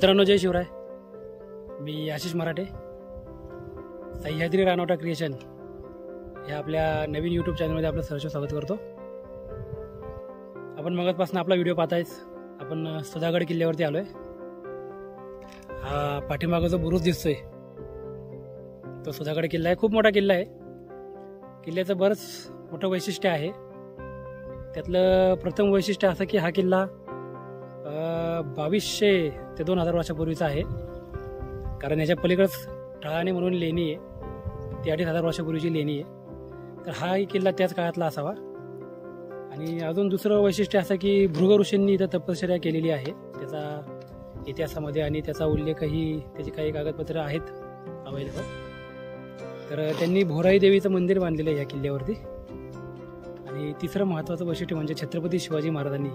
मित्रांनो, जय शिवराय. मी आशिष मराठे, सह्याद्री रानोटा क्रिएशन या आपल्या नवीन यूट्यूब चॅनलमध्ये आपलं सहर्ष स्वागत करतो. आपण मगाचपासून आपला व्हिडिओ पाहतायच. आपण सुधागड किल्ल्यावरती आलोय. हा पाठीमागं जो बुरुज दिसतोय तो सुधागड किल्ला आहे. खूप मोठा किल्ला आहे. किल्ल्याचं बरंच मोठं वैशिष्ट्य आहे. त्यातलं प्रथम वैशिष्ट्य असं की हा किल्ला 2200 ते 2000 वर्षापूर्वीचा आहे. कारण याच्या पलीकडच ठाणे म्हणून लेणी आहे, ती 2500 वर्षापूर्वीची लेणी आहे. तर हाही किल्ला त्याच काळातला असावा. आणि अजून दुसरं वैशिष्ट्य असं की भृगु ऋषींनी इथं तपश्चर्या केलेली आहे त्याचा इतिहासामध्ये, आणि त्याचा उल्लेखही त्याची काही कागदपत्र आहेत अवेलेबल. तर त्यांनी भोराई देवीचं मंदिर बांधलेलं आहे या किल्ल्यावरती. आणि तिसरं महत्त्वाचं वैशिष्ट्य म्हणजे छत्रपती शिवाजी महाराजांनी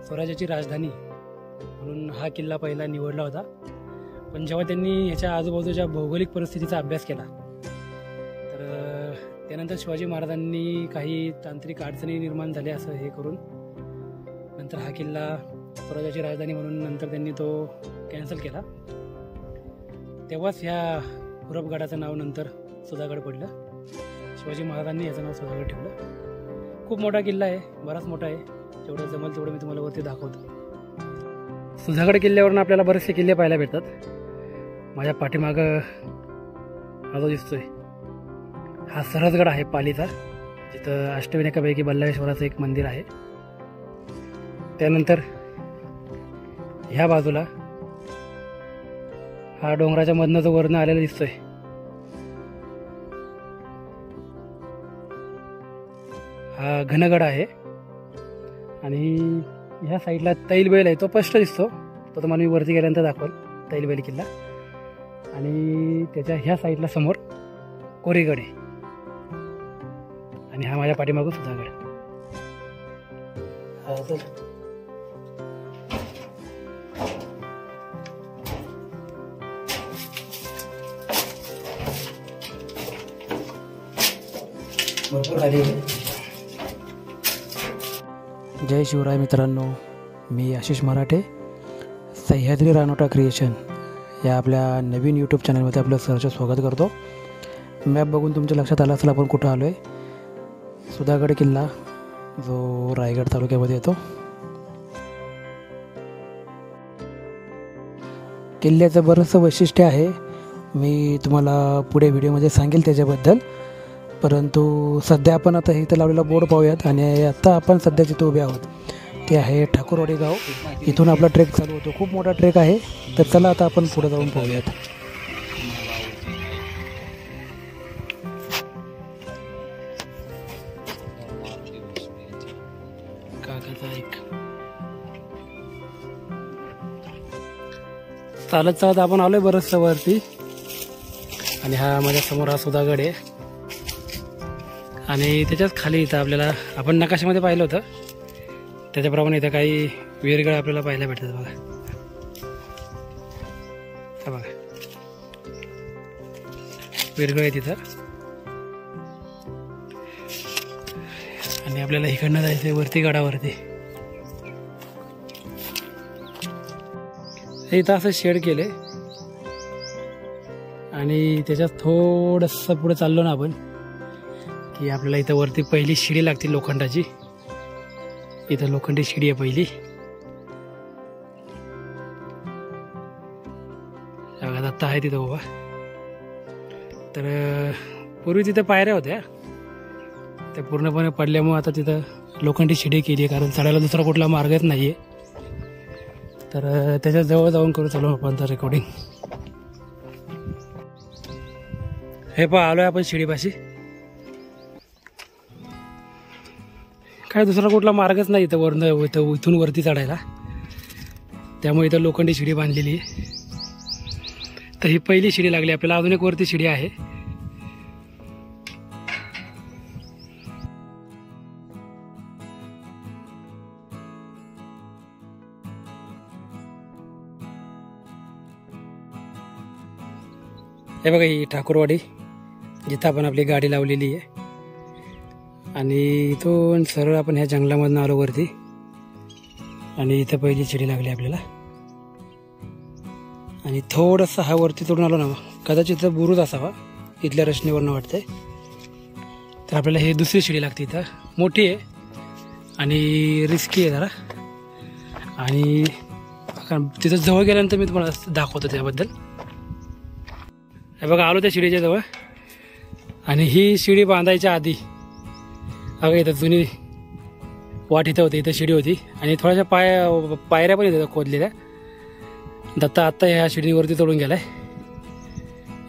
स्वराज्याची राजधानी म्हणून हा किल्ला पहिला निवडला होता. पण जेव्हा त्यांनी ह्याच्या आजूबाजूच्या भौगोलिक परिस्थितीचा अभ्यास केला तर त्यानंतर शिवाजी महाराजांनी काही तांत्रिक अडचणी निर्माण झाल्या असं हे करून नंतर हा किल्ला स्वराज्याची राजधानी म्हणून नंतर त्यांनी तो कॅन्सल केला. तेव्हाच ह्या हुरपगडाचं नाव नंतर सुधागड पडलं. शिवाजी महाराजांनी याचं नाव सुधागड ठेवलं. खूप मोठा किल्ला आहे, बराच मोठा आहे. जेवढं जमल तेवढं मी तुम्हाला वरती दाखवतो. सुधागड किल्ल्यावरून आपल्याला बरेचसे किल्ले पाहायला भेटतात. माझ्या पाठीमागं हा जो दिसतोय हा सरसगड आहे पालीचा, जिथं अष्टविनायकापैकी बल्लाळेश्वराचं एक मंदिर आहे. त्यानंतर ह्या बाजूला हा डोंगराच्या मधनं जो वरनं आलेला दिसतोय हा घनगड आहे. आणि ह्या साईडला तैलबैल आहे, तो स्पष्ट दिसतो. तो तुम्हाला मी वरती गेल्यानंतर दाखवेल तैलबैल किल्ला. आणि त्याच्या ह्या साईडला समोर कोरीगड आहे. आणि हा माझ्या पाठीमागून सुधागड. जय शिवराय मित्रांनो, मी आशिष मराठे, सह्याद्री रानोटा क्रिएशन या आपल्या नवीन यूट्यूब चॅनलमध्ये आपलं सहर्ष स्वागत करतो. मॅप बघून तुमच्या लक्षात आलं असेल आपण कुठं आलो आहे. सुधागड किल्ला जो रायगड तालुक्यामध्ये येतो. किल्ल्याचं बरंचसं वैशिष्ट्य आहे, मी तुम्हाला पुढे व्हिडिओमध्ये सांगेल त्याच्याबद्दल. परंतु सध्या आपण आता इथं लावलेला बोर्ड पाहूयात. आणि आत्ता आपण सध्या जिथे उभे आहोत ते आहे ठाकूरवाडी गाव. इथून आपला ट्रेक चालू होतो. खूप मोठा ट्रेक आहे. तर चला आता आपण पुढे जाऊन पाहूयात. चालत चालत आपण आलोय बरंचसं वरती. आणि हा माझ्या समोर हा सुधागड आहे. आणि त्याच्याच खाली इथं आपल्याला आपण नकाशामध्ये पाहिलं होतं त्याच्याप्रमाणे इथं काही विरगळ आपल्याला पाहायला भेटतात. बघा हा बघा विरगळ आहे तिथं. आणि आपल्याला इकडनं जायचं वरती गडावरती. इथं असं शेड केलंय. आणि त्याच्यात थोडंसं पुढे चाललो ना आपण की आपल्याला इथं वरती पहिली शिडी लागते लोखंडाची. इथं लोखंडी शिडी आहे पहिली. दत्ता आहे तिथं उभा. तर पूर्वी तिथं पायऱ्या होत्या, त्या पूर्णपणे पडल्यामुळे आता तिथं लोखंडी शिडी केली आहे. कारण चढायला दुसरा कुठला मार्गच नाही आहे. तर त्याच्या जवळ जाऊन करू चालू आपण तर रेकॉर्डिंग. हे पहा आलोय आपण शिडीपाशी. काय दुसरा कुठला मार्गच नाही इथं वरनं इथून वरती चढायला, त्यामुळे इथं लोखंडी शिडी बांधलेली आहे. तर ही पहिली शिडी लागली आपल्याला. अजून एक वरती शिडी आहे. हे बघा ही ठाकूरवाडी जिथं आपण आपली गाडी लावलेली आहे. आणि इथून सरळ आपण ह्या जंगलामधून आलो वरती. आणि इथं पहिली शिडी लागली आपल्याला. आणि थोडंसं हा वरती तोडून आलो ना, कदाचित बुरुज असावा, इथल्या रचनेवरनं वाटतंय. तर आपल्याला हे दुसरी शिडी लागते. इथं मोठी आहे आणि रिस्की आहे जरा. आणि तिथं जवळ गेल्यानंतर मी तुम्हाला दाखवतो त्याबद्दल. हे बघा, आलो त्या शिडीच्या जवळ. आणि ही शिडी बांधायच्या आधी बघा, इथं जुनी वाट इथं होती, इथं शिडी होती आणि थोड्याशा पायऱ्या पण इथं खोदलेल्या. दत्ता आत्ता ह्या शिडीवरती तोडून गेलाय.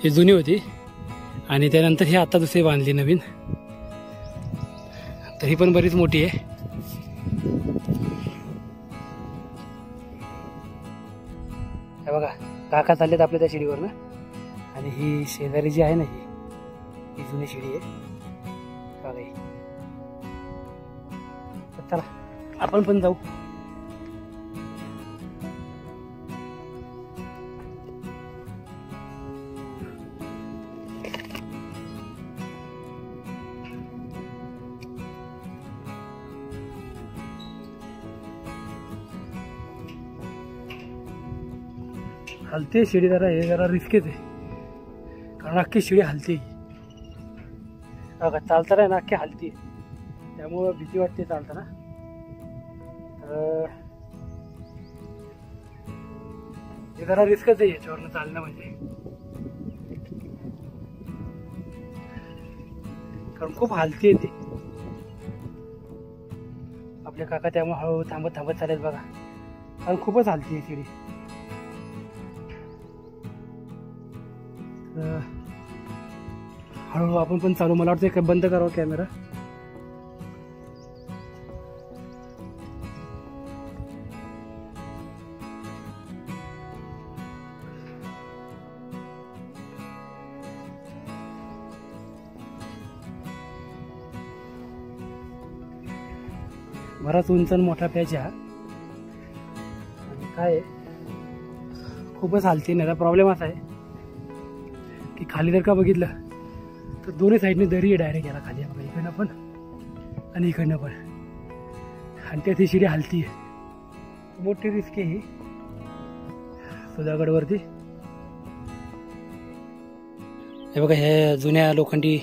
ही जुनी होती आणि त्यानंतर ही आत्ता दुसरी बांधली नवीन. तर ही पण बरीच मोठी आहे. हे बघा, काका चाललेत आपल्या त्या शिडीवरनं. आणि ही शेजारी जी आहे ना, ही जुनी शिडी आहे बघा ही. तर चला आपण पण जाऊ. हलते शिडी जरा, हे जरा रिस्कीच आहे कारण अख्खी शिडी हलते. बघा, चालताना ना अख्खी हलते, त्यामुळं भीती वाटते चालताना. तर हे जरा रिस्कच आहे याच्यावरनं चालणं म्हणजे, कारण खूप हलते ती. आपले काका त्यामुळे हळूहळू थांबत थांबत चालेल बघा, कारण खूपच हलते ही शिडी. हळूहळू आपण पण चालू. मला वाटतं बंद करावं कॅमेरा. बराच उंच मोठा पॅच हा. आणि काय खूपच हालते. नाही, प्रॉब्लेम असा आहे की खाली जर का बघितलं तर दोन्ही साईडने दरी आहे डायरेक्ट याला खाली. बघा, इकडनं पण आणि इकडनं पण. आणि त्यात ही शिडी हलती आहे. मोठी रिस्क आहे ही सुधागडवरती. हे बघा, ह्या जुन्या लोखंडी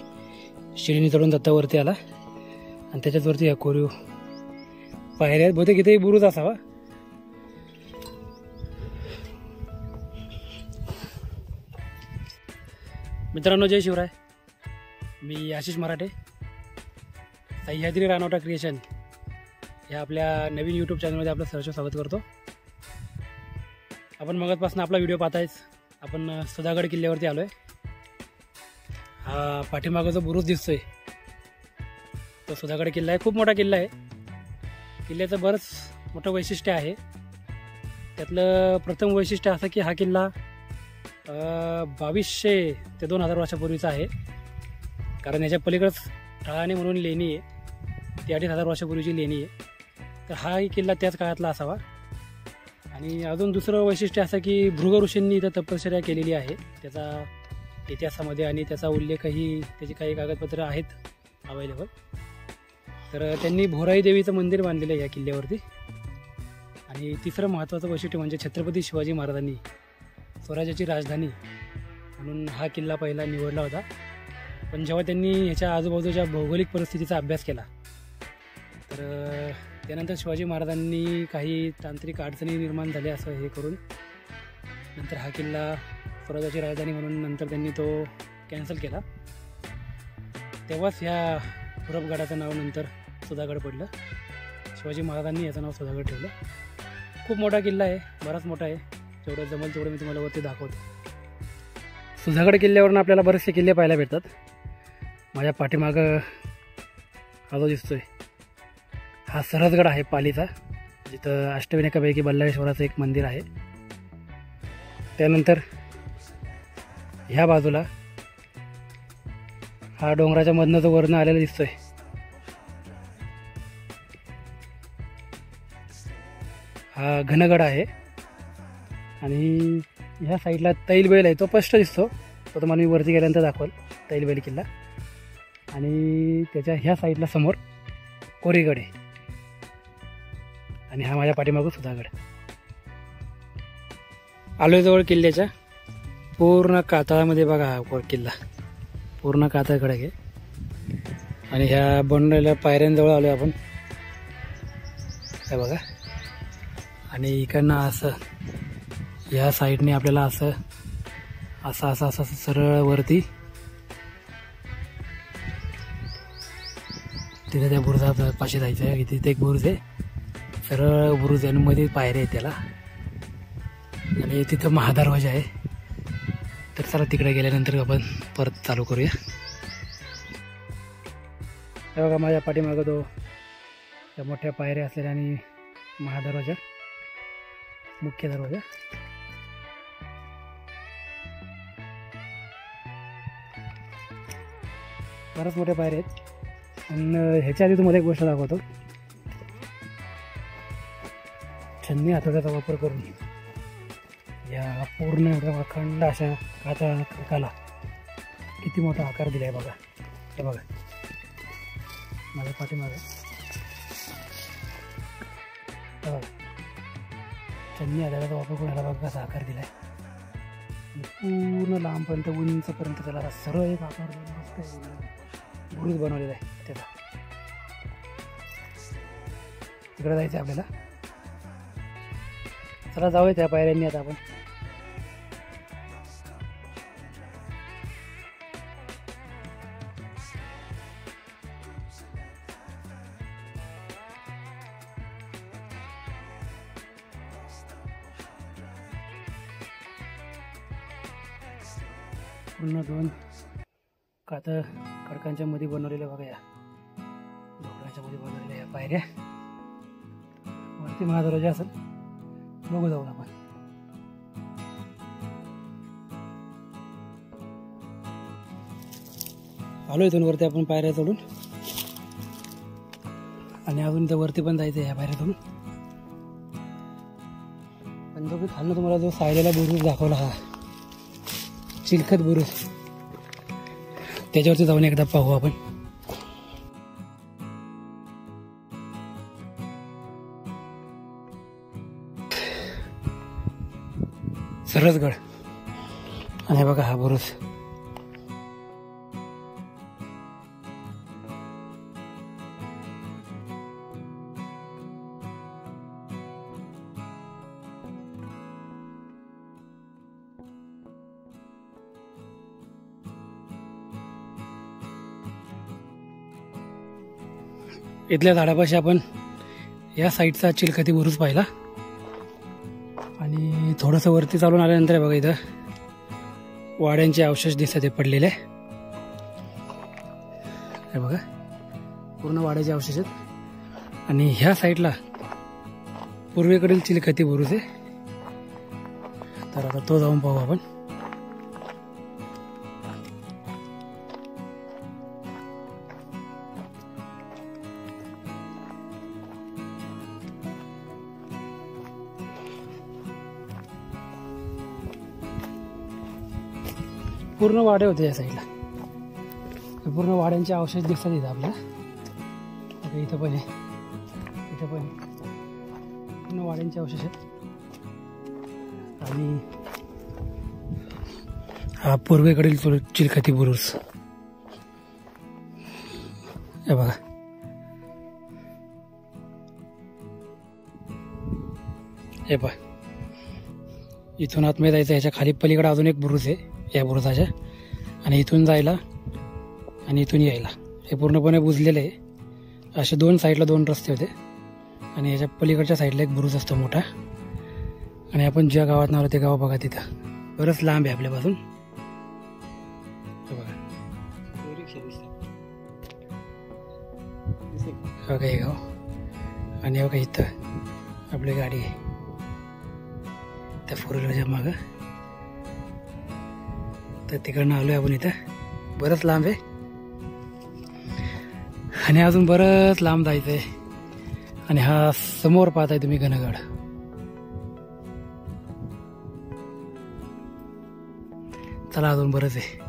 शिडीने चढून दत्तावरती आला आणि त्याच्यावरती ह्या कोरीव पायऱ्या. बहुतेक इथेही बुरुज असावा. मित्रांनो, जय शिवराय. मी आशिष मराठे. सह्याद्री रानवटा क्रिएशन या आपल्या नवीन यूट्यूब चॅनलमध्ये आपलं सहर्ष स्वागत करतो. आपण मगाचपासून आपला व्हिडिओ पाहतायच. आपण सुधागड किल्ल्यावरती आलो आहे. हा पाठीमागं जो बुरुज दिसतोय तो सुधागड किल्ला आहे. खूप मोठा किल्ला आहे. किल्ल्याचं बरंच मोठं वैशिष्ट्य आहे. त्यातलं प्रथम वैशिष्ट्य असं की हा किल्ला 2200 ते 2000 वर्षापूर्वीचा आहे. कारण याच्या पलीकडंच ठाणे म्हणून लेणी आहे, ती 2500 वर्षापूर्वीची लेणी आहे. तर हाही किल्ला त्याच काळातला असावा. आणि अजून दुसरं वैशिष्ट्य असं की भृग ऋषींनी इथं तपश्चर्या केलेली आहे त्याचा इतिहासामध्ये. आणि त्याचा उल्लेखही, त्याची काही कागदपत्रं आहेत अवेलेबल. तर त्यांनी भोराई देवीचं मंदिर बांधलेलं आहे या किल्ल्यावरती. आणि तिसरं महत्त्वाचं वैशिष्ट्य म्हणजे छत्रपती शिवाजी महाराजांनी स्वराज्याची राजधानी म्हणून हा किल्ला पहिला निवडला होता. पण जेव्हा त्यांनी ह्याच्या आजूबाजूच्या भौगोलिक परिस्थितीचा अभ्यास केला तर त्यानंतर शिवाजी महाराजांनी काही तांत्रिक अडचणी निर्माण झाल्या असं हे करून नंतर हा किल्ला स्वराज्याची राजधानी म्हणून नंतर त्यांनी तो कॅन्सल केला. तेव्हाच ह्या पुरबगडाचं नाव नंतर सुधागड पडलं. शिवाजी महाराजांनी याचं नाव सुधागड ठेवलं. खूप मोठा किल्ला आहे, बराच मोठा आहे. जेवढं जमल तेवढं मी तुम्हाला वरती दाखवतो. सुधागड किल्ल्यावरून आपल्याला बरेचसे किल्ले पाहायला भेटतात. माझ्या पाठीमागं हा जो दिसतोय हा सरसगड आहे पालीचा, जिथं अष्टविनायकापैकी बल्लाळेश्वराचं एक मंदिर आहे. त्यानंतर ह्या बाजूला हा डोंगराच्या मधनं जो वरनं आलेला दिसतोय हा घनगड आहे. आणि ह्या साईडला तैलबैल आहे, तो स्पष्ट दिसतो. तो तुम्हाला मी वरती गेल्यानंतर दाखवल तैलबैल किल्ला. आणि त्याच्या ह्या साईडला समोर कोरीगड आहे. आणि हा माझ्या पाठीमागं सुधागड. आलोय जवळ किल्ल्याच्या पूर्ण कातळामध्ये बघा हा किल्ला पूर्ण कातळकडे आहे आणि ह्या बनलेल्या पायऱ्यांजवळ आलोय आपण हे बघा आणि इकडनं असं या साईडने आपल्याला असं असं असं असं सरळ वरती तिथे त्या बुरुजा पाशी जायचं आहे. तिथे एक बुरुज आहे सरळ बुरुज आहे मध्ये पायऱ्या आहे त्याला आणि तिथं महादरवाजा आहे. तर चला तिकडे गेल्यानंतर आपण परत चालू करूया. हे बघा माझ्या पाठीमागं तो त्या मोठ्या पायऱ्या असलेल्या आणि महादरवाजा मुख्य दरवाजा. बऱ्याच मोठ्या पायऱ्या आहेत. आणि ह्याच्या आधी तुम्हाला एक गोष्ट दाखवतो. छन्नी हातोड्याचा वापर करून या पूर्ण एवढ्या अखंड अशा कातळाला किती मोठा आकार दिला आहे बघा. हे बघा माझ्या पाठीमागे बघा छन्नी हातोड्याचा वापर करून ह्याला बघा कसा आकार दिला आहे. पूर्ण लांबपर्यंत उंचपर्यंत त्याला सरळ एक आकार बुरुज बनवलेला आहे त्याचा. तिकडे जायचं आपल्याला. चला जाऊया त्या पायऱ्यांनी आता आपण. पूर्ण दोन कातळ खडकांच्या मध्ये बनवलेल्या बघा या डोंगराच्या मध्ये बनवलेल्या या पायऱ्या. वरती महादरवाजा असेल बघू जाऊन आपण. आलो इथून वरती आपण पायऱ्या चढून आणि अजून त्या वरती पण जायचं ह्या पायऱ्या चढून. पण जो खालनं तुम्हाला जो सायलेला बुरुज दाखवला हा चिलखत बुरुज त्याच्यावरती जाऊन एकदा पाहू आपण. सरसगड आणि बघा हा बुरुज. इथल्या झाडापाशी आपण या साईडचा चिलखती बुरुज पाहिला आणि थोडंसं वरती चालून आल्यानंतर बघा इथं वाड्यांचे अवशेष दिसत पडलेले. हे बघा पूर्ण वाड्याचे अवशेष आहेत आणि ह्या साईडला पूर्वेकडील चिलखती बुरुज आहे. तर आता तो जाऊन पाहू आपण. पूर्ण वाडे होते या साईडला. पूर्ण वाड्यांचे अवशेष दिसतात इथं आपल्याला. आता इथं पण आहे इथं पण पूर्ण वाड्यांचे अवशेष आहेत. आणि हा पूर्वेकडील चिलखती बुरुज हे बघा. हे पहा इथून आतमध्ये जायचं. ह्याच्या खाली पलीकडे अजून एक बुरुज आहे या बुरुजाच्या आणि इथून जायला आणि इथून यायला हे पूर्णपणे बुजलेले आहे. असे दोन साईडला दोन रस्ते होते आणि याच्या पलीकडच्या साईडला एक बुरुज असतो मोठा. आणि आपण ज्या गावात नावलं ते गाव बघा तिथं बरंच लांब आहे आपल्यापासून. बघा बघा हे गाव आणि बघा इथं आपली गाडी आहे त्या फोर व्हीलरच्या मागं. तर तिकडनं आलोय आपण. इथं बरंच लांब आहे आणि अजून बरंच लांब जायचं आहे. आणि हा समोर पाहताय तुम्ही घनगड. चला अजून बरंच आहे.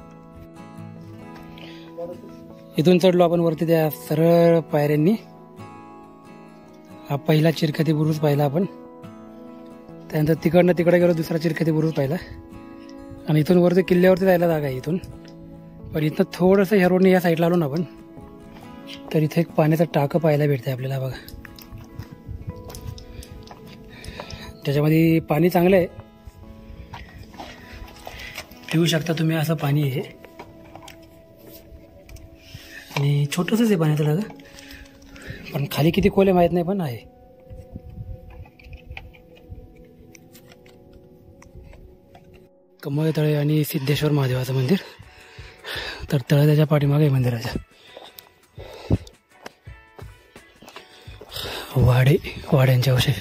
इथून चढलो आपण वरती त्या सरळ पायऱ्यांनी. हा पहिला चिलखती बुरुज पाहिला आपण. त्यानंतर तिकडनं तिकडे गेलो, दुसरा चिरखती बुरुज पाहिला. आणि इथून वरती किल्ल्यावरती जायला जागा आहे इथून. पण इथं थोडंसं ह्या रोडने या साईडला आलो ना आपण, तर इथे एक पाण्याचं टाकं पाहायला भेटतं आपल्याला बघा. त्याच्यामध्ये पाणी चांगलं आहे, पिऊ शकता तुम्ही, असं पाणी आहे. आणि छोटंसंच आहे पाण्याचं टाकं, पण खाली किती खोल आहे माहीत नाही, पण आहे. कमळ तळे आणि सिद्धेश्वर महादेवाचं मंदिर. तर तळ त्याच्या पाठीमागे आहे मंदिराच्या. वाड्यांचे अवशेष.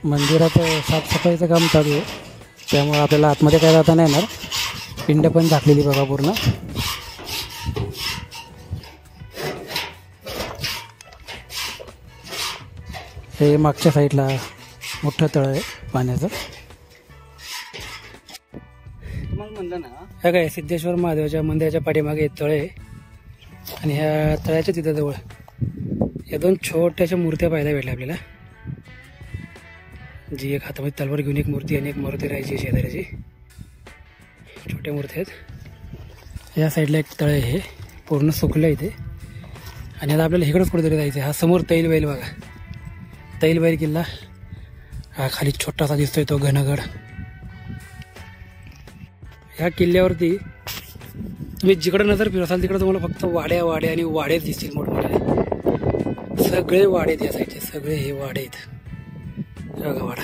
मंदिराचं साफसफाईचं काम चालू आहे, त्यामुळे आपल्याला आतमध्ये काय जाता नाही येणार. पिंड पण झाकलेली बघा पूर्ण. हे मागच्या साईडला मोठं तळ आहे पाण्याचं. मग म्हणलं ना, ह्या काय सिद्धेश्वर महादेवाच्या मंदिराच्या पाठीमागे तळ आहे. आणि ह्या तळ्याच्या तिथं जवळ या दोन छोट्याशा मूर्त्या पाहायला भेटल्या आपल्याला. जी एक हातामध्ये तलवार घेऊन एक मूर्ती आणि एक मारुती राहायची शेजाऱ्याची, छोट्या मूर्ती आहेत. या साईडला एक तळ आहे, पूर्ण सुकलं इथे. आणि आता आपल्याला इकडंच कुठेतरी जायचं आहे. हा समोर तैलबैल बघा, तैलबैल किल्ला. हा खाली छोटासा दिसतोय तो घनगड. ह्या किल्ल्यावरती तुम्ही जिकडे नजर फिरसाल तिकडे तुम्हाला फक्त वाड्या आणि वाडेच दिसतील मोठमोठे. सगळे वाडे आहेत या साईडचे, सगळे हे वाडे आहेत. बघा वाडा.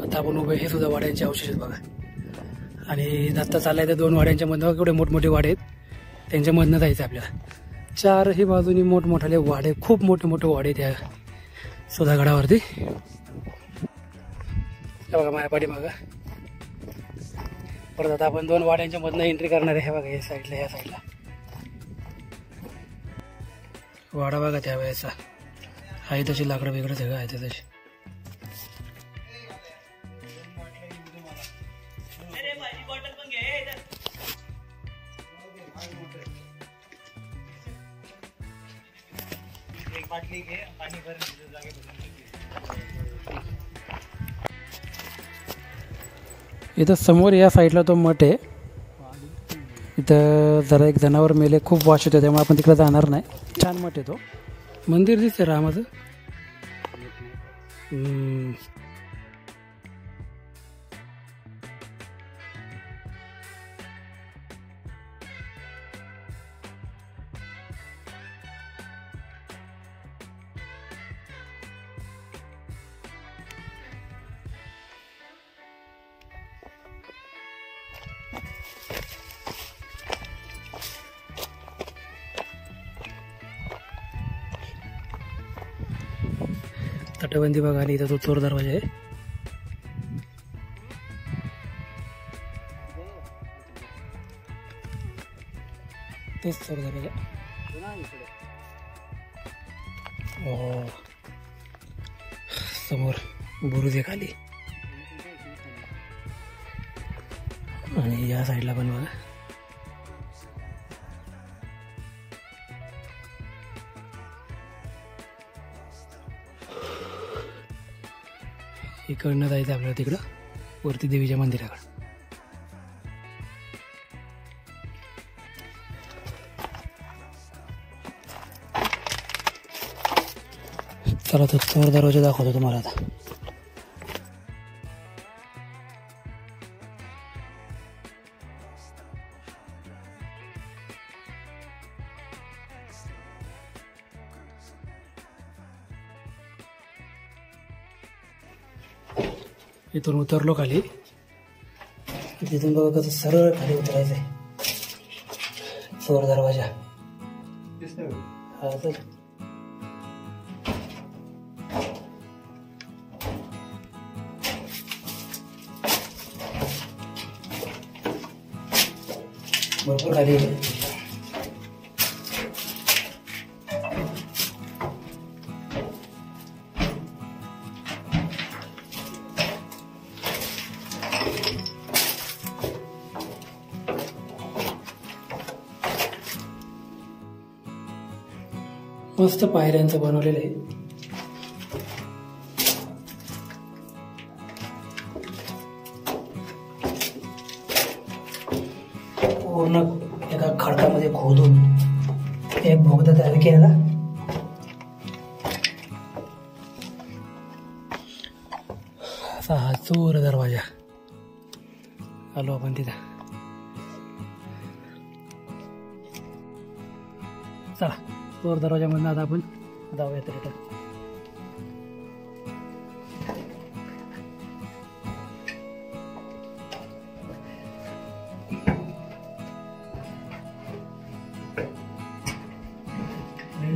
आता आपण उभे, हे सुद्धा वाड्यांचे अवशेष आहेत बघा. आणि दत्ता चाललाय त्या दोन वाड्यांच्या मधनं केवढे मोठमोठे वाडे आहेत, त्यांच्या मधनं जायचं आपल्याला. चारही बाजूनी मोठमोठाले वाडे, खूप मोठे मोठे वाडे त्या सुधागडावरती. बघा माझ्या पाठीमागं. परत आता आपण दोन वाड्यांच्या मधनं एंट्री करणार आहे. हे बघा या साईडला, ह्या साईडला वाडा बघा त्यावेळेचा आहे. तशी लाकडं वेगळं सगळं आहे तशी. इथं समोर या साईडला तो मठ आहे. इथं जरा एक जनावर मेले, खूप वास येतो, त्यामुळे आपण तिकडे जाणार नाही. छान मठ आहे तो. मंदिर दिसतंय रामाचं. तटबंदी बघा. आणि इथं तो चोर दरवाजा आहे. तेच चोर दरवाजा. समोर बुरुज आहे खाली. आणि या साईडला पण बघा. इकडनं जायचं आपल्याला तिकडं वरती देवीच्या मंदिराकडं. चला तो चोर दरवाजा दाखवतो तुम्हाला आता. इथून उतरलो खाली, तिथून बघा कसं सरळ खाली उतरायचं आहे. चोर दरवाजा. हा तर भरपूर खाली आहे. मस्त पायऱ्यांचं बनवलेलं आहे. पूर्ण एका खडकामध्ये खोदून एक बोगदा तयार केलेला. असा हा चोर दरवाजा. आलो आपण तिथं. चला चोर दरवाजामधून आता आपण जाऊयात रिटर्न.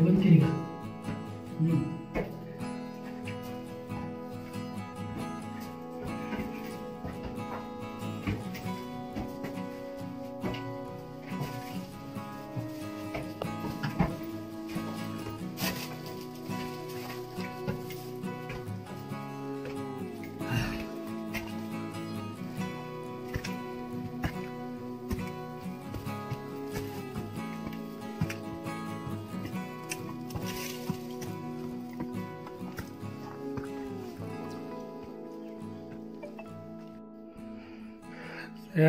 बंद केली का?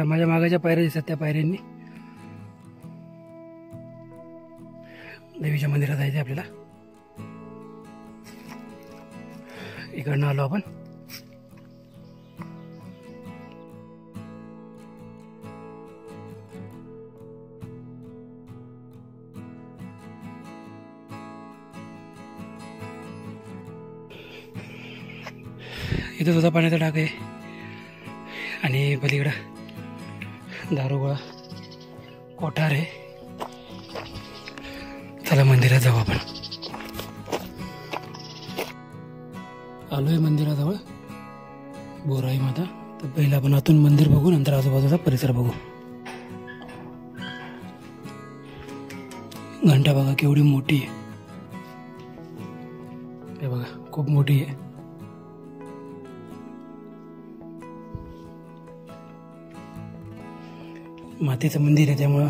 माझ्या मागाच्या पायऱ्या दिसतात. त्या पायऱ्यांनी देवीच्या मंदिरात जायचं आपल्याला. इकडनं आलो आपण. इथं सुद्धा पाण्याचा टाक आहे आणि पलीकडं दारुगोळा कोठार आहे. चला मंदिरात जाऊ आपण. आलोय मंदिराजवळ बोराई माता. तर पहिला आपण आतून मंदिर बघू, नंतर आजूबाजूचा परिसर बघू. घंटा बघा केवढी मोठी आहे. हे बघा खूप मोठी आहे. मातीचं मंदिर आहे त्यामुळं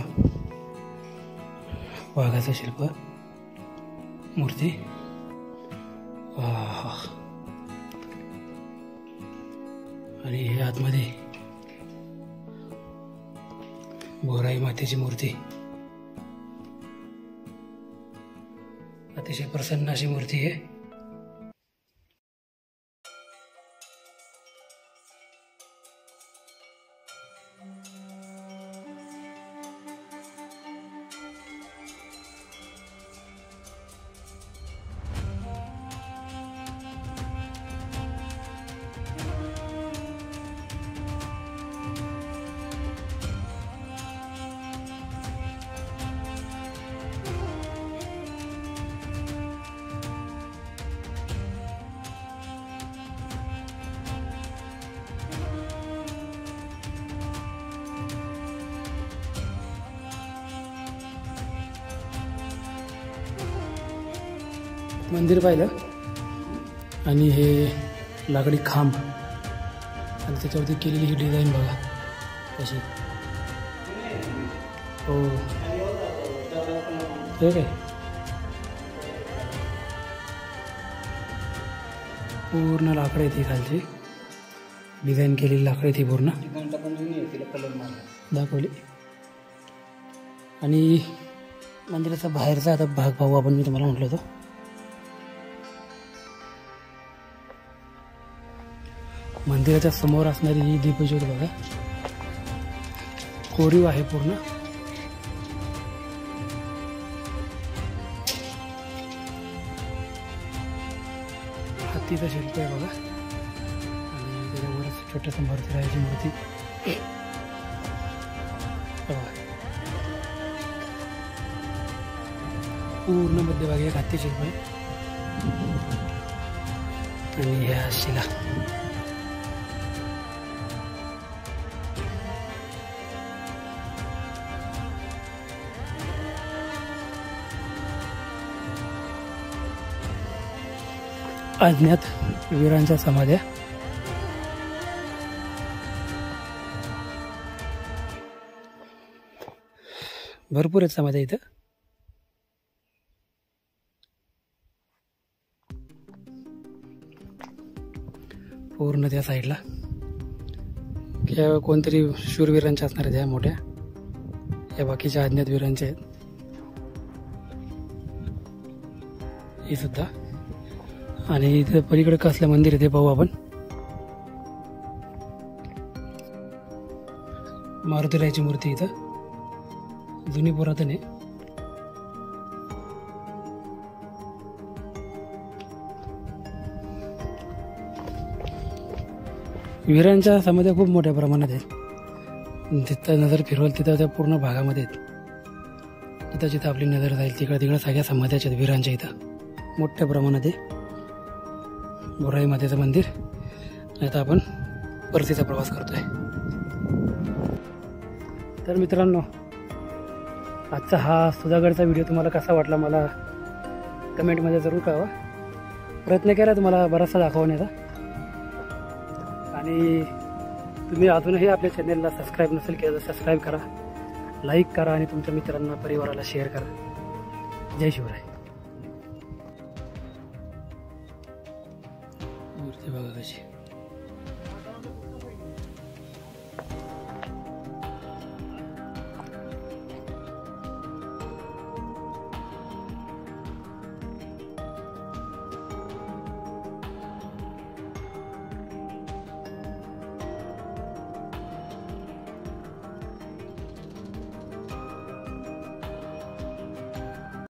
वाघाचं शिल्प मूर्ती. आणि हे आतमध्ये बोराई मातेची मूर्ती. अतिशय प्रसन्न अशी मूर्ती आहे. मंदिर पाहिलं आणि हे लाकडी खांब आणि त्याच्यावरती केलेली ही डिझाईन बघा कशी. हो ठीक आहे. पूर्ण लाकडं आहे ती खालची डिझाईन केलेली लाकडं आहे ती पूर्ण दाखवली. आणि मंदिराचा बाहेरचा आता भाग पाहू आपण. मी तुम्हाला म्हटलं होतं मंदिराच्या समोर असणारी ही दीपज्योत बघा कोरीव आहे पूर्ण. हत्तीचं शिल्प आहे बघा आणि त्याच्यावर छोट्याशा मारुतीरायाची मूर्ती बघा. पूर्ण मध्यभागी एक हत्ती शिल्प आहे आणि ह्या शिला अज्ञात वीरांच्या समाध्या. भरपूर आहेत समाध्या इथं. पूर्ण त्या साईडला कोणतरी शूरवीरांच्या असणार आहेत ह्या मोठ्या. या बाकीच्या अज्ञात वीरांच्या आहेत हे सुद्धा. आणि इथे पलीकडे कसलं मंदिर आहे ते पाहू आपण. मारुतीरायाची मूर्ती इथं जुनी पुरातन आहे. वीरांच्या समाध्या खूप मोठ्या प्रमाणात आहेत. जिथं नजर फिरवल तिथं त्या पूर्ण भागामध्ये आहेत. जिथं जिथं आपली नजर जाईल तिकडं सगळ्या समाध्याच्या आहेत वीरांच्या इथं मोठ्या प्रमाणात आहे. बोराई मातेचं मंदिर. आता आपण परतीचा प्रवास करतोय. तर मित्रांनो, आजचा हा सुधागडचा व्हिडिओ तुम्हाला कसा वाटला मला कमेंटमध्ये जरूर कळवा. प्रयत्न केला तुम्हाला बराचसा दाखवण्याचा. आणि तुम्ही अजूनही आपल्या चॅनेलला सबस्क्राईब नसेल केलं तर सबस्क्राईब करा, लाईक करा आणि तुमच्या मित्रांना परिवाराला शेअर करा. जय शिवराय. मूर्ती बघा कशी.